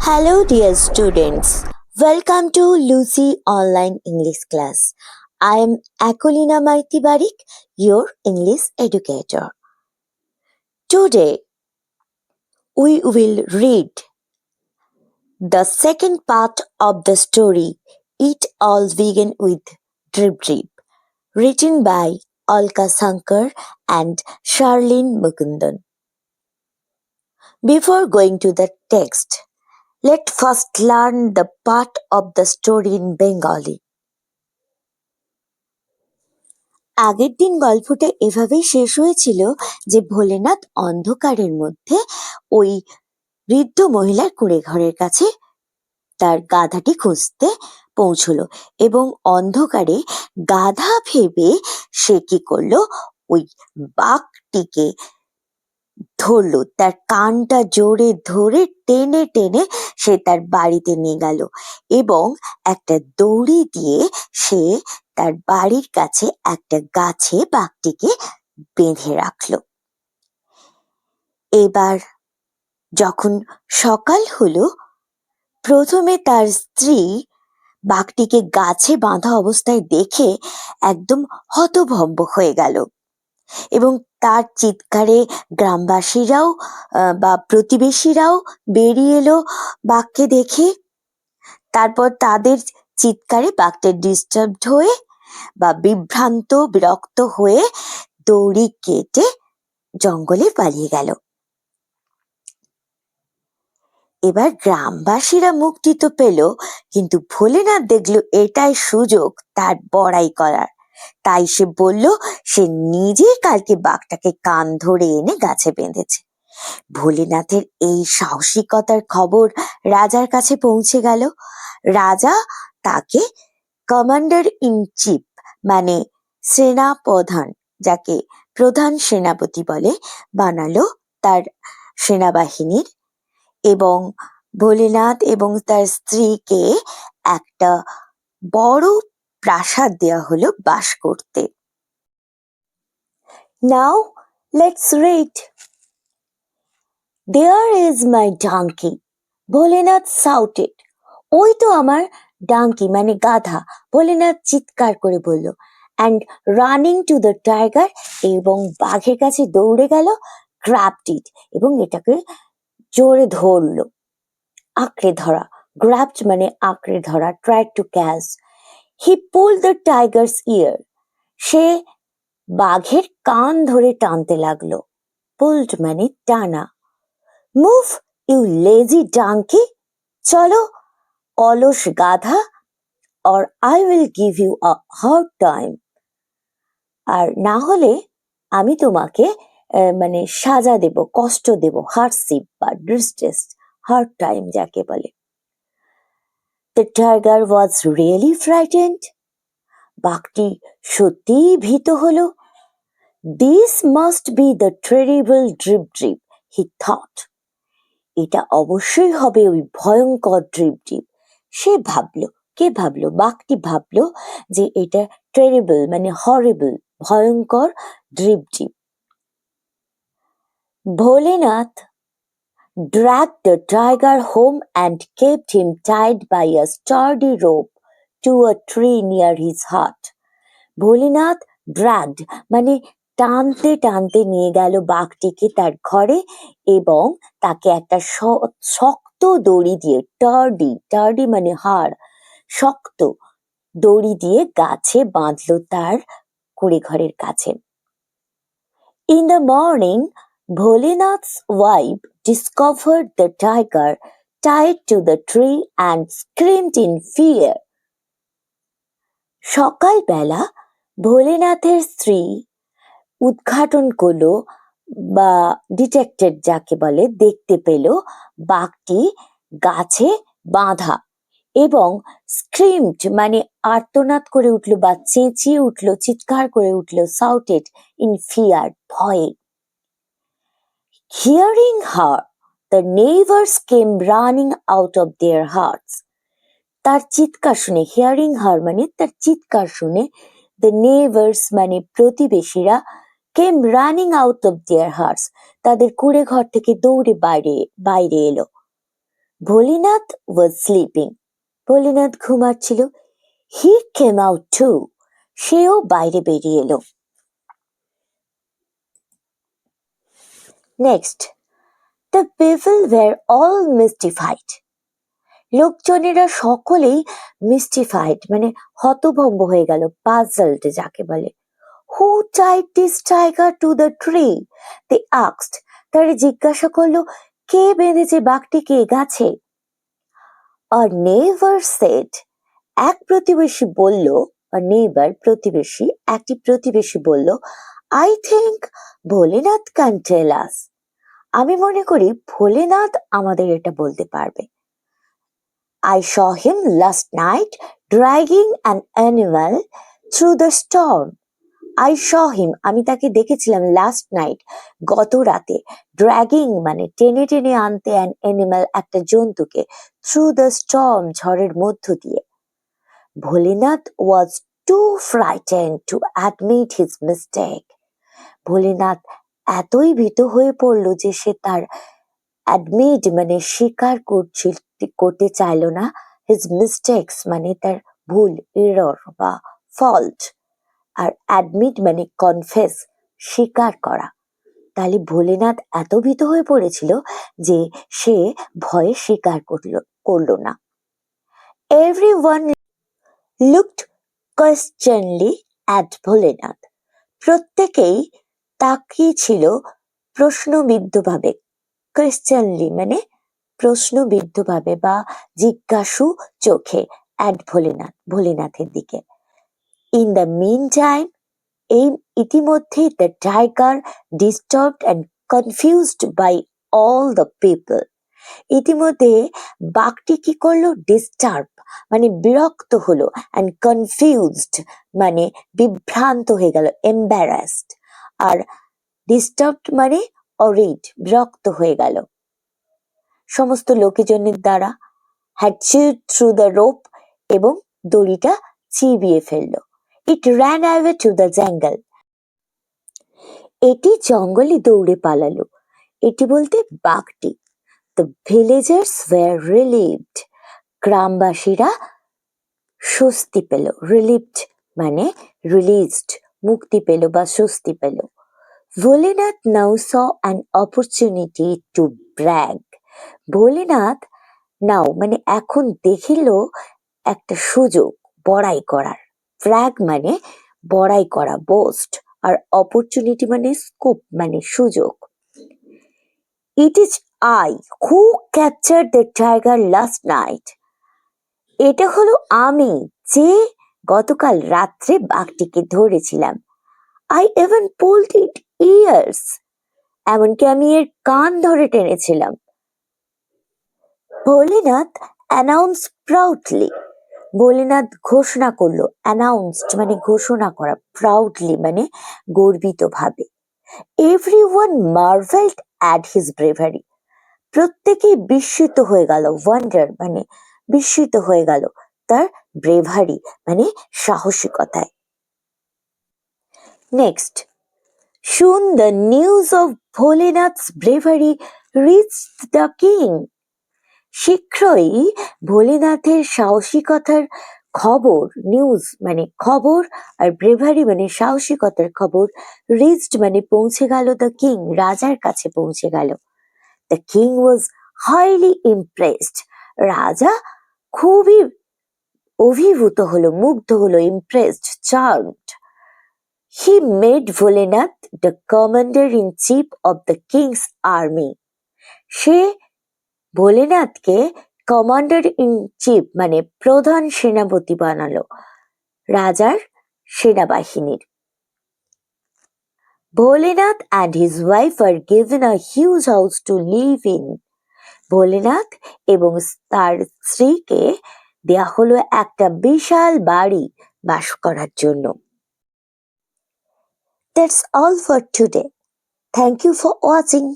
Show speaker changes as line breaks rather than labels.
Hello, dear students. Welcome to Lucy Online English class. I am Akolina Maiti Barik, your English educator. Today, we will read the second part of the story, Eat All Vegan with Drip Drip, written by Alka Sankar and Charlene Mukundan. Before going to the text, let's first learn the part of the story in Bengali. আগের দিন গল্পটা এভাবেই শেষ হয়েছিল যে ভোলেনাথ অন্ধকারের মধ্যে ওই বৃদ্ধ মহিলার কুঁড়ে ঘরের কাছে তার গাধাটি খুঁজতে পৌঁছলো এবং অন্ধকারে গাধা ভেবে সে কি করলো ওই বাঘটিকে ধরলো, তার কানটা জোরে ধরে টেনে টেনে সে তার বাড়িতে নিয়ে গেল এবং একটা দড়ি দিয়ে সে তার বাড়ির কাছে একটা গাছে বাঘটিকে বেঁধে রাখলো। এবার যখন সকাল হলো, প্রথমে তার স্ত্রী বাঘটিকে গাছে বাঁধা অবস্থায় দেখে একদম হতভম্ব হয়ে গেল এবং তার চিৎকারে গ্রামবাসীরাও বা প্রতিবেশীরাও বেরিয়ে এলো বাঘকে দেখে। তারপর তাদের চিৎকারে বাঘটা ডিস্টার্বড হয়ে বা বিভ্রান্ত বিরক্ত হয়ে দড়ি কেটে জঙ্গলে পালিয়ে গেল। এবার গ্রামবাসীরা মুক্তি তো পেল, কিন্তু ভোলেনাথ দেখলো এটাই সুযোগ তার বড়াই করার। তাই সে বলল সে নিজে কালকে বাঘটাকে কান ধরে এনে গাছে বেঁধেছে। ভোলেনাথের এই সাহসিকতার খবর রাজার কাছে পৌঁছে গেল। রাজা তাকে কমান্ডার ইন চিফ মানে সেনা প্রধান, যাকে প্রধান সেনাপতি বলে, বানালো তার সেনাবাহিনীর এবং ভোলেনাথ এবং তার স্ত্রীকে একটা বড় প্রাসাদ দেওয়া হলো বাস করতে। Now let's read. There is my donkey, Bholenath shouted. ওই তো আমার ডাঙ্কি মানে গাধা, ভোলেনাথ চিৎকার করে বলল। And running to the tiger, এবং বাঘের কাছে দৌড়ে গেল, grabbed it, এবং এটাকে জোরে ধরলো, আঁকড়ে ধরা। grabbed মানে আঁকড়ে ধরা, tried to catch. He pulled the tiger's ear, সে বাঘের কান ধরে টানতে লাগলো। pulled মানে টানা। Move, you lazy donkey, চলো অলস গাধা, or I will give you a hard time, আর না হলে আমি তোমাকে মানে সাজা দেব, কষ্ট দেব, হার্ডশিপ বা ডিস্ট্রেস, হার্ড টাইম যাকে বলে। The tiger was really frightened, বাঘটি সত্যিই ভীত হলো। This must be the terrible Drip Drip, he thought. এটা অবশ্যই হবে ওই ভয়ঙ্কর ড্রিপ ড্রিপ, সে ভাবলো। কে ভাবলো? বাঘটি ভাবলো যে এটা টেরিবল মানে হরিবল, ভয়ঙ্কর drip drip. Bholenath dragged the tiger home and kept him tied by a sturdy rope to a tree near his hut. Bholenath dragged মানে টানতে টানতে নিয়ে গেল বাঘটিকে তার ঘরে এবং তাকে একটা শক্ত দড়ি দিয়ে, টার্ডি মানে হাড়, শক্ত দড়ি দিয়ে গাছে বাঁধলো তার কুঁড়ে ঘরের কাছে। In the morning, Bholenath's wife discovered the tiger tied to the tree and screamed in fear. সকালবেলা ভোলেনাথের স্ত্রী উদ্ঘাটন করলো বা ডিটেক্টেড যাকে বলে, দেখতে পেল বাঘটি গাছে বাঁধা এবং স্ক্রিমড মানে আর্তনাদ করে উঠলো বা চেঁচিয়ে উঠলো, চিৎকার করে উঠলো, সাউটেড ইন ফিয়ার ভয়ে। Hearing her, the neighbors came running out of their hearts. তার চিৎকার শুনে, হিয়ারিং হার মানে তার চিৎকার শুনে, the neighbors মানে প্রতিবেশীরা, came running out of their hearts, তাদের কুঁড়ে ঘর থেকে দৌড়ে বাইরে এলো। ভোলেনাথ ওয়াজ স্লিপিং। ভোলেনাথ ঘুমাচ্ছিল। He came out too. সেও বাইরে বেরিয়ে এলো। Next, the people were all mystified. লোকজনেরা সকলেই মিস্টিফাইড মানে হতভম্ব হয়ে গেল, পাজলড যাকে বলে। Who tied this tiger to the tree? They asked. তারা জিজ্ঞাসা করলো, কে বেঁধেছে বাঘটিকে গাছে? A neighbour said. এক প্রতিবেশী বলল, আ নেইবার প্রতিবেশী, একটি প্রতিবেশী বলল, I think Bholenath can tell us. আমি মনে করি ভোলেনাথ আমাদের এটা বলতে পারবে। I saw him last night dragging an animal through the storm. I saw him, আমি তাকে দেখেছিলাম লাস্ট নাইট, গত রাতে, ড্র্যাগিং মানে টেনে টেনে আনতে, অ্যান অ্যানিমাল একটা জন্তুকে, থ্রু দ্য স্টর্ম ঝড়ের মধ্য দিয়ে। Bholenath was too frightened to admit his mistake. Bholenath এতই ভীত হয়ে পড়ল যে সে তার অ্যাডমিট মানে স্বীকার করতে চাইল না, হিজ মিস্টেক্স মানে তার ভুল, এরর বা ফল্ট, আর অ্যাডমিট মানে কনফেস, স্বীকার করা। তাহলে ভোলেনাথ এত ভীত হয়ে পড়েছিল যে সে ভয়ে স্বীকার করলো না। Everyone looked questionly at Bholenath. প্রত্যেকেই তাকিয়ে ছিল প্রশ্নবিদ্ধভাবে। কোয়েশ্চেনলি মানে প্রশ্নবিদ্ধভাবে বা জিজ্ঞাসু চোখে, অ্যাট ভোলেনাথ, ভোলেনাথের দিকে। ইন দ্য মিন টাইম, এই ইতিমধ্যেই the tiger disturbed and confused by all the people. ইতিমধ্যে বাঘটি কি করলো? ডিস্টার্ব মানে বিরক্ত হলো, অ্যান্ড কনফিউজড মানে বিভ্রান্ত হয়ে গেল, এম্বারাসড। আর ডিস্টার্বড মানে অরিড, বিরক্ত হয়ে গেল সমস্ত লোকজনের দ্বারা। Had chewed through the rope, এবং দড়িটা চিবিয়ে ফেললো। It ran away to the jungle. এটি জঙ্গলে দৌড়ে পালালো। এটি বলতে বাঘটি। The villagers were relieved. গ্রামবাসীরা স্বস্তি পেল। রিলিভড মানে রিলিজড, মুক্তি পেল বা স্বস্তি পেল। Bholenath now saw an opportunity to brag. Bholenath now মানে এখন দেখিল একটা সুযোগ বড়াই করার। ব্র্যাগ মানে বড়াই করা, বোস্ট, আর অপরচুনিটি মানে স্কোপ মানে সুযোগ। It is I who capture the tiger last night. এটা হলো আমি যে গতকাল রাত্রে বাঘটিকে ধরেছিলাম। I even pulled its ears. এমনকি আমি এর কান ধরে টেনেছিলাম। Bholenath announce proudly. ভোলেনাথ ঘোষণা করলো। অ্যানাউন্সড মানে ঘোষণা করা, প্রাউডলি মানে গর্বিত ভাবে। Everyone marvelled at his bravery. প্রত্যেকেই বিস্মিত হয়ে গেল, ওয়ান্ডার মানে বিস্মিত হয়ে গেল তার ব্রেভারি মানে সাহসিকতায়। Next, soon the news of Bholenath's bravery reached the king. শীঘ্রই ভোলেনাথের সাহসিকতার খবর, নিউজ মানে খবর, আর ব্রেভারি মানে সাহসিকতার খবর, রিচড মানে পৌঁছে গেল, দ্য কিং রাজার কাছে পৌঁছে গেল। The king was highly impressed. রাজা খুবই অভিভূত হলো, মুগ্ধ হলো, impressed, charmed. He made Bholenath the commander-in-chief of the king's army. সে ভোলেনাথকে কমান্ডার ইন চিফ মানে প্রধান সেনাপতি বানালো রাজার সেনাবাহিনীর। Bholenath and his wife were given a huge house to live in. Bholenath এবং তার স্ত্রীকে দেয়া হলো একটা বিশাল বাড়ি বাস করার জন্য। That's all for today. Thank you for watching.